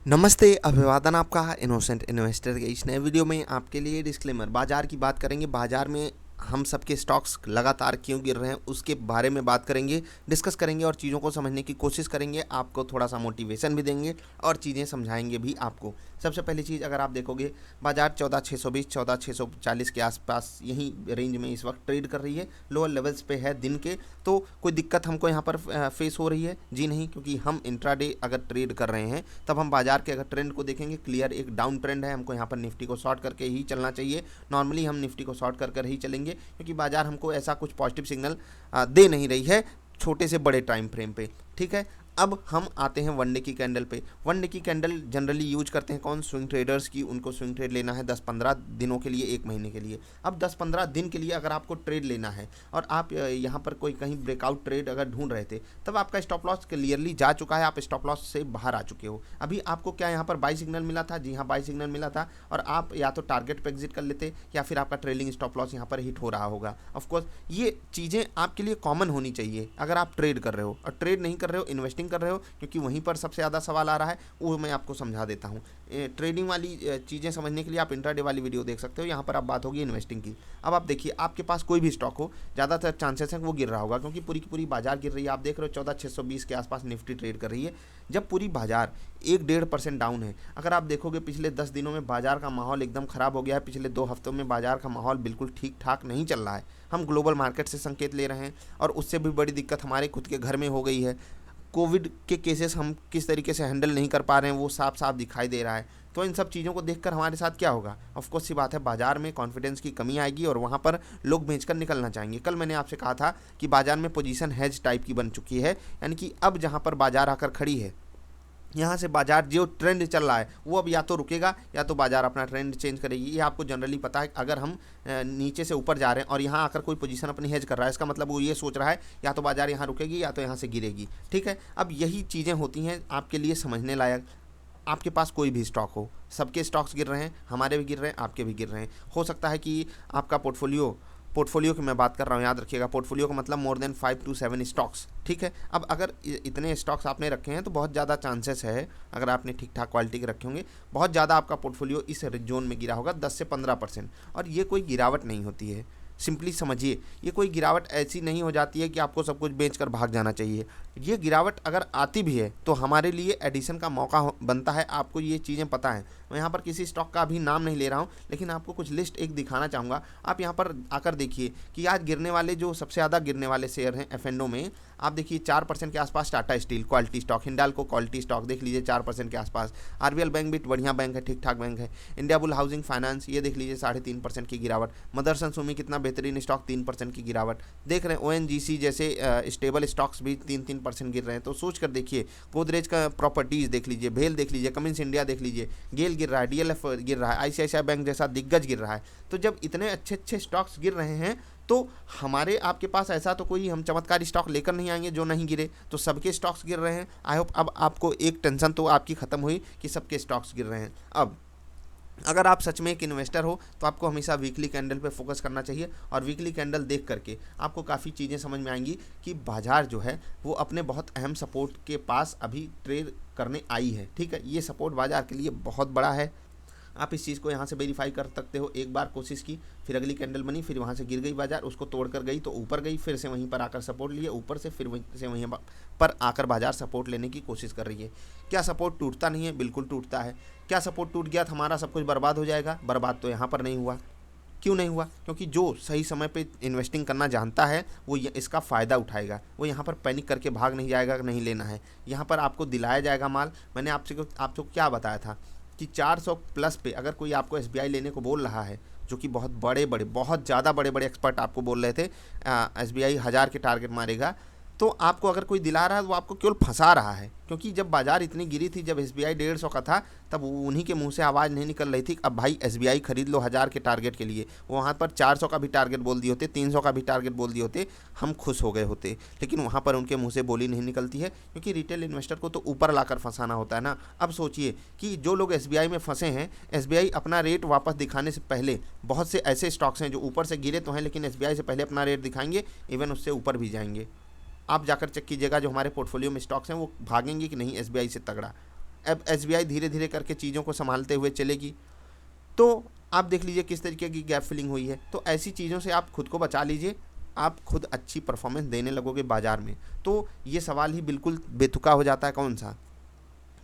नमस्ते, अभिवादन आपका इनोसेंट इन्वेस्टर के इस नए वीडियो में आपके लिए डिस्क्लेमर। बाजार की बात करेंगे। बाजार में हम सबके स्टॉक्स लगातार क्यों गिर रहे हैं उसके बारे में बात करेंगे, डिस्कस करेंगे और चीज़ों को समझने की कोशिश करेंगे। आपको थोड़ा सा मोटिवेशन भी देंगे और चीज़ें समझाएंगे भी आपको। सबसे पहली चीज़, अगर आप देखोगे बाजार 14,620 14,640 के आसपास यही रेंज में इस वक्त ट्रेड कर रही है। लोअर लेवल्स पे है दिन के। तो कोई दिक्कत हमको यहाँ पर फेस हो रही है? जी नहीं, क्योंकि हम इंट्राडे अगर ट्रेड कर रहे हैं तब हम बाजार के अगर ट्रेंड को देखेंगे, क्लियर एक डाउन ट्रेंड है। हमको यहाँ पर निफ्टी को शॉर्ट करके ही चलना चाहिए। नॉर्मली हम निफ्टी को शॉर्ट कर ही चलेंगे, क्योंकि बाजार हमको ऐसा कुछ पॉजिटिव सिग्नल दे नहीं रही है छोटे से बड़े टाइम फ्रेम पे। ठीक है, अब हम आते हैं वनडे की कैंडल पे। वनडे की कैंडल जनरली यूज करते हैं कौन? स्विंग ट्रेडर्स की। उनको स्विंग ट्रेड लेना है 10-15 दिनों के लिए, एक महीने के लिए। अब 10-15 दिन के लिए अगर आपको ट्रेड लेना है और आप यहाँ पर कोई कहीं ब्रेकआउट ट्रेड अगर ढूंढ रहे थे, तब आपका स्टॉप लॉस क्लियरली जा चुका है। आप स्टॉप लॉस से बाहर आ चुके हो। अभी आपको क्या यहाँ पर बाई सिग्नल मिला था? जी हाँ, बाई सिग्नल मिला था। और आप या तो टारगेट पे एग्जिट कर लेते या फिर आपका ट्रेलिंग स्टॉप लॉस यहाँ पर हिट हो रहा होगा। ऑफकोर्स ये चीज़ें आपके लिए कॉमन होनी चाहिए अगर आप ट्रेड कर रहे हो। और ट्रेड नहीं कर रहे हो, इन्वेस्टिंग कर रहे हो, क्योंकि वहीं पर सबसे ज़्यादा सवाल आ रहा है, वो मैं आपको समझा देता हूँ। ट्रेडिंग वाली चीज़ें समझने के लिए आप इंट्राडे वाली वीडियो देख सकते हो। यहाँ पर अब बात होगी इन्वेस्टिंग की। अब आप देखिए, आपके पास कोई भी स्टॉक हो, ज़्यादातर चांसेस हैं वो गिर रहा होगा, क्योंकि पूरी की पूरी बाजार गिर रही है। आप देख रहे हो 14,620 के आसपास निफ्टी ट्रेड कर रही है, जब पूरी बाजार 1-1.5% डाउन है। अगर आप देखोगे पिछले 10 दिनों में बाजार का माहौल एकदम ख़राब हो गया है। पिछले 2 हफ्तों में बाजार का माहौल बिल्कुल ठीक ठाक नहीं चल रहा है। हम ग्लोबल मार्केट से संकेत ले रहे हैं और उससे भी बड़ी दिक्कत हमारे खुद के घर में हो गई है। कोविड के केसेस हम किस तरीके से हैंडल नहीं कर पा रहे हैं वो साफ साफ दिखाई दे रहा है। तो इन सब चीज़ों को देखकर हमारे साथ क्या होगा? ऑफकोर्स सी बात है, बाजार में कॉन्फिडेंस की कमी आएगी और वहाँ पर लोग बेचकर निकलना चाहेंगे। कल मैंने आपसे कहा था कि बाजार में पोजीशन हेज टाइप की बन चुकी है, यानी कि अब जहाँ पर बाजार आकर खड़ी है, यहाँ से बाजार जो ट्रेंड चल रहा है वो अब या तो रुकेगा या तो बाजार अपना ट्रेंड चेंज करेगी। ये आपको जनरली पता है। अगर हम नीचे से ऊपर जा रहे हैं और यहाँ आकर कोई पोजीशन अपनी हेज कर रहा है, इसका मतलब वो ये सोच रहा है या तो बाजार यहाँ रुकेगी या तो यहाँ से गिरेगी। ठीक है, अब यही चीज़ें होती हैं आपके लिए समझने लायक। आपके पास कोई भी स्टॉक हो, सबके स्टॉक्स गिर रहे हैं, हमारे भी गिर रहे हैं, आपके भी गिर रहे हैं। हो सकता है कि आपका पोर्टफोलियो की मैं बात कर रहा हूँ, याद रखिएगा। पोर्टफोलियो का मतलब मोर देन 5 to 7 स्टॉक्स। ठीक है, अब अगर इतने स्टॉक्स आपने रखे हैं तो बहुत ज़्यादा चांसेस है, अगर आपने ठीक ठाक क्वालिटी के रखे होंगे, बहुत ज़्यादा आपका पोर्टफोलियो इस जोन में गिरा होगा, 10 से 15%। और ये कोई गिरावट नहीं होती है। सिंपली समझिए, ये कोई गिरावट ऐसी नहीं हो जाती है कि आपको सब कुछ बेचकर भाग जाना चाहिए। ये गिरावट अगर आती भी है तो हमारे लिए एडिशन का मौका बनता है। आपको ये चीज़ें पता है। मैं यहाँ पर किसी स्टॉक का अभी नाम नहीं ले रहा हूँ, लेकिन आपको कुछ लिस्ट एक दिखाना चाहूँगा। आप यहाँ पर आकर देखिए कि आज गिरने वाले, जो सबसे ज़्यादा गिरने वाले शेयर हैं एफ&ओ में, आप देखिए 4% के आसपास Tata steel quality stock, Hindalco quality stock देख लीजिए 4% के आसपास। आरबीएल बैंक भी बढ़िया बैंक है, ठीक ठाक बैंक है। इंडिया बुल हाउसिंग फाइनेंस, ये देख लीजिए 3.5% की गिरावट। मदरसन सुमी, कितना बेहतरीन स्टॉक, 3% की गिरावट देख रहे हैं। ओएनजीसी जैसे स्टेबल स्टॉक्स भी 3-3% गिर रहे हैं। तो सोच कर देखिए, गोदरेज का प्रॉपर्टीज देख लीजिए, भेल देख लीजिए, कमिंस इंडिया देख लीजिए, गेल गिर रहा है, डीएलएफ गिर रहा है, आईसीआईसीआई बैंक जैसा दिग्गज गिर रहा है। तो जब इतने अच्छे अच्छे स्टॉक्स गिर रहे हैं तो हमारे आपके पास ऐसा तो कोई हम चमत्कारी स्टॉक लेकर नहीं आएंगे जो नहीं गिरे। तो सबके स्टॉक्स गिर रहे हैं। आई होप अब आपको एक टेंशन तो आपकी ख़त्म हुई कि सबके स्टॉक्स गिर रहे हैं। अब अगर आप सच में एक इन्वेस्टर हो तो आपको हमेशा वीकली कैंडल पे फोकस करना चाहिए। और वीकली कैंडल देख करके आपको काफ़ी चीज़ें समझ में आएंगी कि बाजार जो है वो अपने बहुत अहम सपोर्ट के पास अभी ट्रेड करने आई है। ठीक है, ये सपोर्ट बाजार के लिए बहुत बड़ा है। आप इस चीज़ को यहाँ से वेरीफाई कर सकते हो। एक बार कोशिश की, फिर अगली कैंडल बनी, फिर वहाँ से गिर गई बाजार, उसको तोड़ कर गई तो ऊपर गई, फिर से वहीं पर आकर सपोर्ट लिए ऊपर से, फिर वहीं से वहीं पर आकर बाजार सपोर्ट लेने की कोशिश कर रही है। क्या सपोर्ट टूटता नहीं है? बिल्कुल टूटता है। क्या सपोर्ट टूट गया तो हमारा सब कुछ बर्बाद हो जाएगा? बर्बाद तो यहाँ पर नहीं हुआ। क्यों नहीं हुआ? क्योंकि जो सही समय पे इन्वेस्टिंग करना जानता है वो इसका फ़ायदा उठाएगा। वो यहाँ पर पैनिक करके भाग नहीं जाएगा, नहीं लेना है। यहाँ पर आपको दिलाया जाएगा माल। मैंने आपको क्या बताया था कि 400 प्लस पे अगर कोई आपको एसबीआई लेने को बोल रहा है, जो कि बहुत ज़्यादा बड़े बड़े एक्सपर्ट आपको बोल रहे थे एसबीआई 1000 के टारगेट मारेगा, तो आपको अगर कोई दिला रहा है तो वो आपको केवल फंसा रहा है। क्योंकि जब बाजार इतनी गिरी थी, जब एसबीआई 150 का था, तब उन्हीं के मुंह से आवाज़ नहीं निकल रही थी अब भाई एसबीआई खरीद लो 1000 के टारगेट के लिए। वो वहाँ पर 400 का भी टारगेट बोल दिए होते, 300 का भी टारगेट बोल दिए होते, हम खुश हो गए होते। लेकिन वहाँ पर उनके मुँह से बोली नहीं निकलती है, क्योंकि रिटेल इन्वेस्टर को तो ऊपर लाकर फंसाना होता है ना। अब सोचिए कि जो लोग एसबीआई में फंसे हैं, एसबीआई अपना रेट वापस दिखाने से पहले, बहुत से ऐसे स्टॉक्स हैं जो ऊपर से गिरे तो हैं लेकिन एसबीआई से पहले अपना रेट दिखाएंगे, इवन उससे ऊपर भी जाएंगे। आप जाकर चेक कीजिएगा जो हमारे पोर्टफोलियो में स्टॉक्स हैं वो भागेंगे कि नहीं एसबीआई से तगड़ा। अब एसबीआई धीरे धीरे करके चीज़ों को संभालते हुए चलेगी, तो आप देख लीजिए किस तरीके की गैप फिलिंग हुई है। तो ऐसी चीज़ों से आप खुद को बचा लीजिए, आप खुद अच्छी परफॉर्मेंस देने लगोगे बाज़ार में। तो ये सवाल ही बिल्कुल बेतुका हो जाता है कौन सा,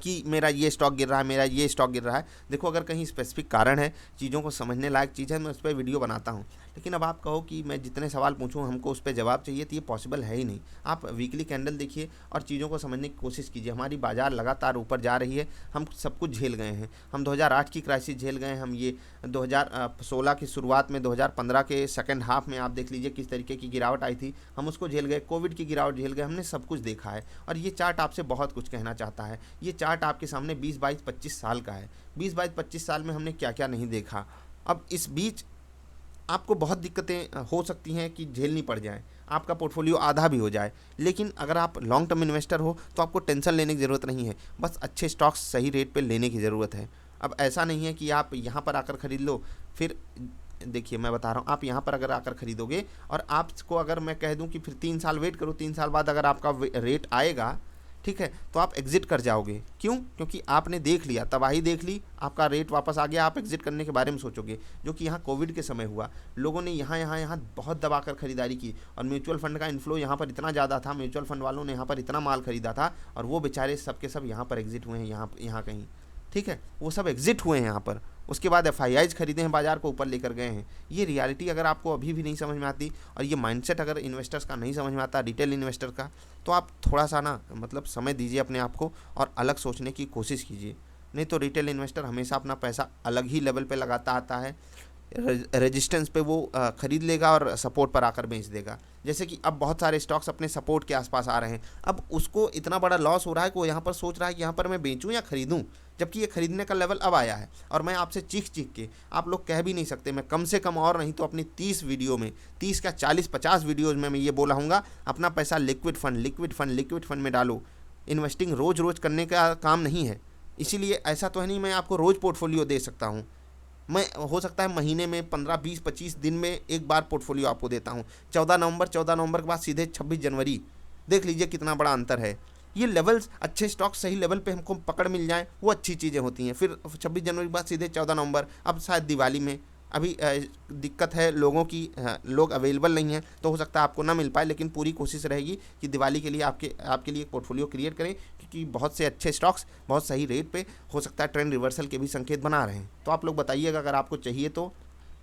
कि मेरा ये स्टॉक गिर रहा है, मेरा ये स्टॉक गिर रहा है। देखो अगर कहीं स्पेसिफिक कारण है, चीज़ों को समझने लायक चीज़ है, मैं उस पर वीडियो बनाता हूँ। लेकिन अब आप कहो कि मैं जितने सवाल पूछूं हमको उस पर जवाब चाहिए, तो ये पॉसिबल है ही नहीं। आप वीकली कैंडल देखिए और चीज़ों को समझने की कोशिश कीजिए। हमारी बाज़ार लगातार ऊपर जा रही है, हम सब कुछ झेल गए हैं। हम 2008 की क्राइसिस झेल गए हैं, हम ये 2016 की शुरुआत में, 2015 के सेकेंड हाफ में आप देख लीजिए किस तरीके की गिरावट आई थी, हम उसको झेल गए। कोविड की गिरावट झेल गए, हमने सब कुछ देखा है। और ये चार्ट आपसे बहुत कुछ कहना चाहता है। ये चार्ट आपके सामने 20, 22, 25 साल का है। 20, 22, 25 साल में हमने क्या क्या नहीं देखा। अब इस बीच आपको बहुत दिक्कतें हो सकती हैं कि झेलनी पड़ जाए, आपका पोर्टफोलियो आधा भी हो जाए। लेकिन अगर आप लॉन्ग टर्म इन्वेस्टर हो तो आपको टेंशन लेने की ज़रूरत नहीं है, बस अच्छे स्टॉक्स सही रेट पे लेने की ज़रूरत है। अब ऐसा नहीं है कि आप यहाँ पर आकर ख़रीद लो, फिर देखिए मैं बता रहा हूँ, आप यहाँ पर अगर आकर ख़रीदोगे और आपको अगर मैं कह दूँ कि फिर 3 साल वेट करो, 3 साल बाद अगर आपका रेट आएगा, ठीक है, तो आप एग्जिट कर जाओगे। क्यों? क्योंकि आपने देख लिया, तबाही देख ली, आपका रेट वापस आ गया, आप एग्जिट करने के बारे में सोचोगे। जो कि यहाँ कोविड के समय हुआ, लोगों ने यहाँ बहुत दबाकर खरीदारी की और म्यूचुअल फंड का इन्फ्लो यहाँ पर इतना ज़्यादा था, म्यूचुअल फंड वालों ने यहाँ पर इतना माल खरीदा था और वो बेचारे सब के सब यहाँ पर एग्जिट हुए हैं, यहाँ कहीं, ठीक है, वो सब एग्जिट हुए हैं यहाँ पर। उसके बाद एफआईआईज खरीदे हैं, बाजार को ऊपर लेकर गए हैं। ये रियलिटी अगर आपको अभी भी नहीं समझ में आती और ये माइंडसेट अगर इन्वेस्टर्स का नहीं समझ में आता, रिटेल इन्वेस्टर का, तो आप थोड़ा सा ना मतलब समय दीजिए अपने आप को और अलग सोचने की कोशिश कीजिए। नहीं तो रिटेल इन्वेस्टर हमेशा अपना पैसा अलग ही लेवल पे लगाता आता है। रेजिस्टेंस पे वो ख़रीद लेगा और सपोर्ट पर आकर बेच देगा। जैसे कि अब बहुत सारे स्टॉक्स अपने सपोर्ट के आसपास आ रहे हैं, अब उसको इतना बड़ा लॉस हो रहा है कि वो यहाँ पर सोच रहा है कि यहाँ पर मैं बेचूं या ख़रीदूं, जबकि ये खरीदने का लेवल अब आया है। और मैं आपसे चीख के, आप लोग कह भी नहीं सकते, मैं कम से कम और नहीं तो अपनी 30 वीडियो में, 30 क्या 40-50 वीडियोज़ में मैं ये बोला हूँगा, अपना पैसा लिक्विड फंड में डालो। इन्वेस्टिंग रोज़ रोज़ करने का काम नहीं है। इसीलिए ऐसा तो है नहीं मैं आपको रोज़ पोर्टफोलियो दे सकता हूँ, मैं हो सकता है महीने में 15, 20, 25 दिन में एक बार पोर्टफोलियो आपको देता हूँ। 14 नवंबर के बाद सीधे 26 जनवरी, देख लीजिए कितना बड़ा अंतर है। ये लेवल्स, अच्छे स्टॉक सही लेवल पे हमको पकड़ मिल जाए, वो अच्छी चीज़ें होती हैं। फिर 26 जनवरी के बाद सीधे 14 नवंबर, अब शायद दिवाली में अभी दिक्कत है लोगों की, लोग अवेलेबल नहीं हैं, तो हो सकता है आपको ना मिल पाए, लेकिन पूरी कोशिश रहेगी कि दिवाली के लिए आपके लिए एक पोर्टफोलियो क्रिएट करें, क्योंकि बहुत से अच्छे स्टॉक्स बहुत सही रेट पे, हो सकता है ट्रेंड रिवर्सल के भी संकेत बना रहे हैं। तो आप लोग बताइएगा अगर आपको चाहिए तो।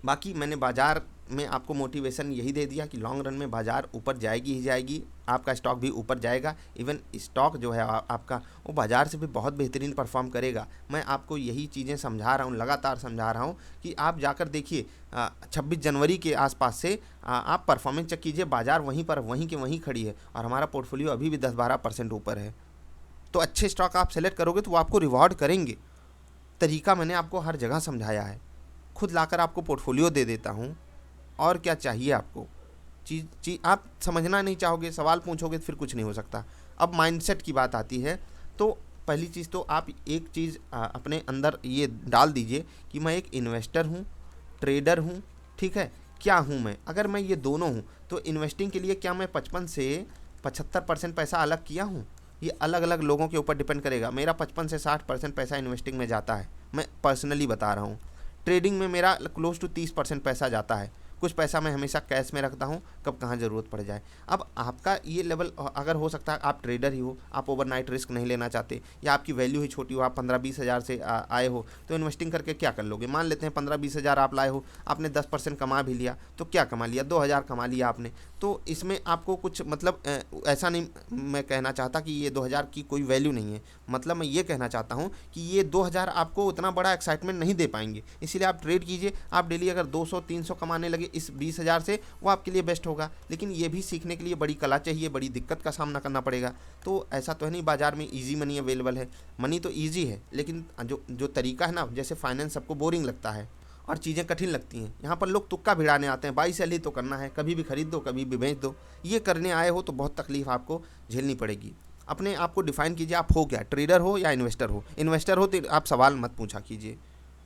बाकी मैंने बाज़ार में आपको मोटिवेशन यही दे दिया कि लॉन्ग रन में बाज़ार ऊपर जाएगी ही जाएगी, आपका स्टॉक भी ऊपर जाएगा। इवन स्टॉक जो है आपका, वो बाज़ार से भी बहुत बेहतरीन परफॉर्म करेगा। मैं आपको यही चीज़ें समझा रहा हूँ, लगातार समझा रहा हूँ कि आप जाकर देखिए 26 जनवरी के आसपास से आप परफॉर्मेंस चेक कीजिए, बाज़ार वहीं पर वहीं के वहीं खड़ी है और हमारा पोर्टफोलियो अभी भी 10-12% ऊपर है। तो अच्छे स्टॉक आप सेलेक्ट करोगे तो वो आपको रिवॉर्ड करेंगे। तरीका मैंने आपको हर जगह समझाया है, खुद लाकर आपको पोर्टफोलियो दे देता हूँ। और क्या चाहिए आपको? चीज़ आप समझना नहीं चाहोगे, सवाल पूछोगे तो फिर कुछ नहीं हो सकता। अब माइंडसेट की बात आती है, तो पहली चीज़ तो आप एक चीज़ अपने अंदर ये डाल दीजिए कि मैं एक इन्वेस्टर हूँ, ट्रेडर हूँ, ठीक है, क्या हूँ मैं? अगर मैं ये दोनों हूँ तो इन्वेस्टिंग के लिए क्या मैं 55 से 75% पैसा अलग किया हूँ? ये अलग अलग लोगों के ऊपर डिपेंड करेगा। मेरा 55 से 60% पैसा इन्वेस्टिंग में जाता है, मैं पर्सनली बता रहा हूँ। ट्रेडिंग में मेरा क्लोज टू 30% पैसा जाता है। कुछ पैसा मैं हमेशा कैश में रखता हूँ, कब कहाँ ज़रूरत पड़ जाए। अब आपका ये लेवल अगर हो सकता है आप ट्रेडर ही हो, आप ओवरनाइट रिस्क नहीं लेना चाहते, या आपकी वैल्यू ही छोटी हो, आप 15-20 हज़ार से आए हो, तो इन्वेस्टिंग करके क्या कर लोगे? मान लेते हैं 15-20 हज़ार आप लाए हो, आपने 10% कमा भी लिया, तो क्या कमा लिया? 2000 कमा लिया आपने। तो इसमें आपको कुछ मतलब ऐसा नहीं मैं कहना चाहता कि ये 2000 की कोई वैल्यू नहीं है, मतलब मैं ये कहना चाहता हूँ कि ये 2000 आपको उतना बड़ा एक्साइटमेंट नहीं दे पाएंगे। इसीलिए आप ट्रेड कीजिए। आप डेली अगर 200-300 कमाने लगे इस 20,000 से, वो आपके लिए बेस्ट होगा। लेकिन ये भी सीखने के लिए बड़ी कला चाहिए, बड़ी दिक्कत का सामना करना पड़ेगा। तो ऐसा तो है नहीं बाज़ार में इजी मनी अवेलेबल है, मनी तो इजी है, लेकिन जो तरीका है ना, जैसे फाइनेंस सबको बोरिंग लगता है और चीज़ें कठिन लगती हैं। यहाँ पर लोग तुक्का भिड़ाने आते हैं, बाई सेल ही तो करना है, कभी भी खरीद दो कभी भी बेच दो। ये करने आए हो तो बहुत तकलीफ आपको झेलनी पड़ेगी। अपने आप को डिफाइन कीजिए, आप हो क्या, ट्रेडर हो या इन्वेस्टर हो। इन्वेस्टर हो तो आप सवाल मत पूछा कीजिए,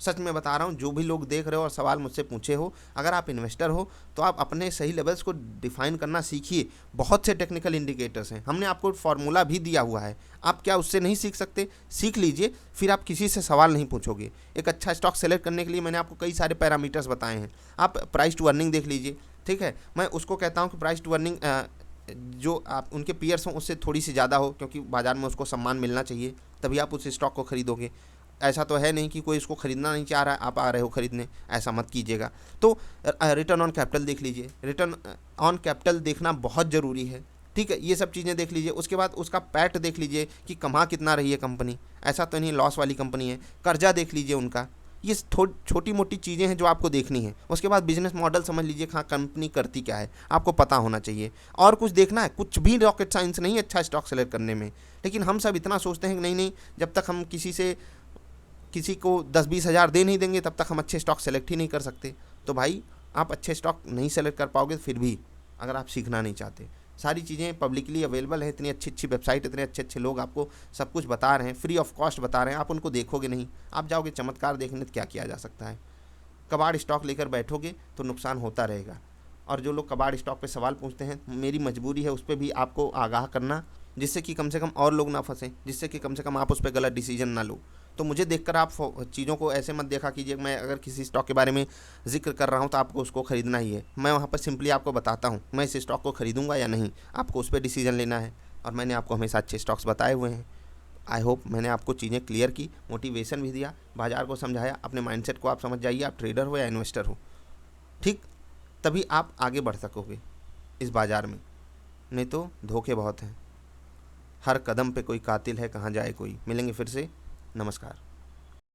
सच में बता रहा हूँ, जो भी लोग देख रहे हो और सवाल मुझसे पूछे हो, अगर आप इन्वेस्टर हो तो आप अपने सही लेवल्स को डिफाइन करना सीखिए। बहुत से टेक्निकल इंडिकेटर्स हैं, हमने आपको फार्मूला भी दिया हुआ है, आप क्या उससे नहीं सीख सकते? सीख लीजिए, फिर आप किसी से सवाल नहीं पूछोगे। एक अच्छा स्टॉक सेलेक्ट करने के लिए मैंने आपको कई सारे पैरामीटर्स बताए हैं। आप प्राइस टू अर्निंग देख लीजिए, ठीक है। मैं उसको कहता हूँ कि प्राइस टू अर्निंग जो आप उनके पीयर्स हों उससे थोड़ी सी ज़्यादा हो, क्योंकि बाज़ार में उसको सम्मान मिलना चाहिए, तभी आप उस स्टॉक को खरीदोगे। ऐसा तो है नहीं कि कोई इसको खरीदना नहीं चाह रहा है, आप आ रहे हो खरीदने, ऐसा मत कीजिएगा। तो रिटर्न ऑन कैपिटल देख लीजिए, रिटर्न ऑन कैपिटल देखना बहुत ज़रूरी है, ठीक है। ये सब चीज़ें देख लीजिए। उसके बाद उसका पैट देख लीजिए कि कमा कितना रही है कंपनी, ऐसा तो नहीं लॉस वाली कंपनी है। कर्जा देख लीजिए उनका। ये छोटी मोटी चीज़ें हैं जो आपको देखनी है। उसके बाद बिजनेस मॉडल समझ लीजिए, हाँ कंपनी करती क्या है, आपको पता होना चाहिए। और कुछ देखना है, कुछ भी रॉकेट साइंस नहीं है अच्छा स्टॉक सेलेक्ट करने में। लेकिन हम सब इतना सोचते हैं कि नहीं नहीं, जब तक हम किसी को 10-20 हज़ार दे नहीं देंगे तब तक हम अच्छे स्टॉक सेलेक्ट ही नहीं कर सकते। तो भाई आप अच्छे स्टॉक नहीं सेलेक्ट कर पाओगे फिर भी, अगर आप सीखना नहीं चाहते। सारी चीज़ें पब्लिकली अवेलेबल है, इतनी अच्छी अच्छी वेबसाइट, इतने अच्छे अच्छे लोग आपको सब कुछ बता रहे हैं, फ्री ऑफ कॉस्ट बता रहे हैं। आप उनको देखोगे नहीं, आप जाओगे चमत्कार देखने, तो क्या किया जा सकता है। कबाड़ स्टॉक लेकर बैठोगे तो नुकसान होता रहेगा। और जो लोग कबाड़ स्टॉक पे सवाल पूछते हैं, मेरी मजबूरी है उस पर भी आपको आगाह करना, जिससे कि कम से कम और लोग ना फंसें, जिससे कि कम से कम आप उस पर गलत डिसीजन ना लो। तो मुझे देखकर आप चीज़ों को ऐसे मत देखा कीजिए। मैं अगर किसी स्टॉक के बारे में जिक्र कर रहा हूँ तो आपको उसको खरीदना ही है। मैं वहाँ पर सिंपली आपको बताता हूँ मैं इस स्टॉक को खरीदूंगा या नहीं, आपको उस पर डिसीजन लेना है। और मैंने आपको हमेशा अच्छे स्टॉक्स बताए हुए हैं। आई होप मैंने आपको चीज़ें क्लियर की, मोटिवेशन भी दिया, बाज़ार को समझाया। अपने माइंडसेट को आप समझ जाइए, आप ट्रेडर हो या इन्वेस्टर हो, ठीक, तभी आप आगे बढ़ सकोगे इस बाज़ार में। नहीं तो धोखे बहुत हैं, हर कदम पे कोई कातिल है, कहाँ जाए कोई। मिलेंगे फिर से, नमस्कार।